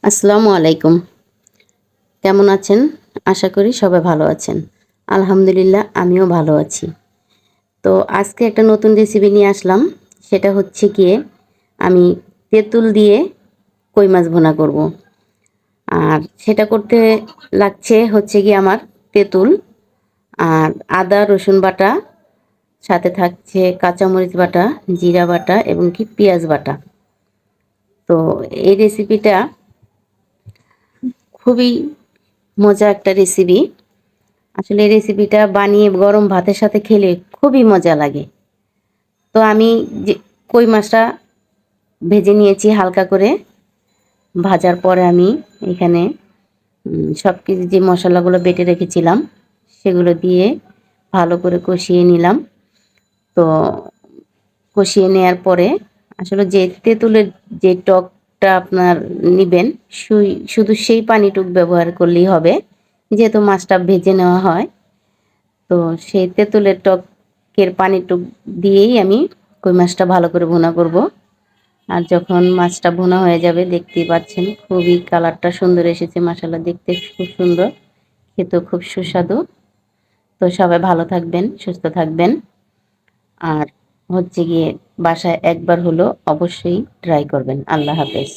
আসসালামু আলাইকুম। কেমন আছেন? আশা করি সবাই ভালো আছেন। আলহামদুলিল্লাহ আমিও ভালো আছি। তো আজকে একটা নতুন রেসিপি নিয়ে আসলাম। সেটা হচ্ছে গিয়ে আমি তেঁতুল দিয়ে কই মাছ ভুনা করব। আর সেটা করতে লাগছে হচ্ছে গিয়ে আমার তেঁতুল আর আদা রসুন বাটা, সাথে থাকছে কাঁচামরিচ বাটা, জিরা বাটা এবং কি পেঁয়াজ বাটা। তো এই রেসিপিটা খুবই মজা একটা রেসিপি। আসলে এই রেসিপিটা বানিয়ে গরম ভাতের সাথে খেলে খুবই মজা লাগে। তো আমি যে কই মাছটা ভেজে নিয়েছি হালকা করে। ভাজার পরে আমি এখানে সব কিছু যে মশলাগুলো বেটে রেখেছিলাম সেগুলো দিয়ে ভালো করে কষিয়ে নিলাম। তো কষিয়ে নেওয়ার পরে আসলে যে তেঁতুলের যে টকটা আপনার নিবেন শুধু সেই পানিটুক ব্যবহার করলেই হবে, যেহেতু মাছটা ভেজে নেওয়া হয়। তো সেই তেঁতুলের টকের পানিটুক দিয়েই আমি কই মাছটা ভালো করে ভুনা করব। আর যখন মাছটা ভুনা হয়ে যাবে দেখতেই পাচ্ছেন খুবই কালারটা সুন্দর এসেছে, মাশাআল্লাহ দেখতে খুব সুন্দর, খেতেও খুব সুস্বাদু। তো সবাই ভালো থাকবেন, সুস্থ থাকবেন। আর হচ্ছে গিয়ে বাসায় একবার হলো অবশ্যই ট্রাই করবেন। আল্লাহ হাফেজ।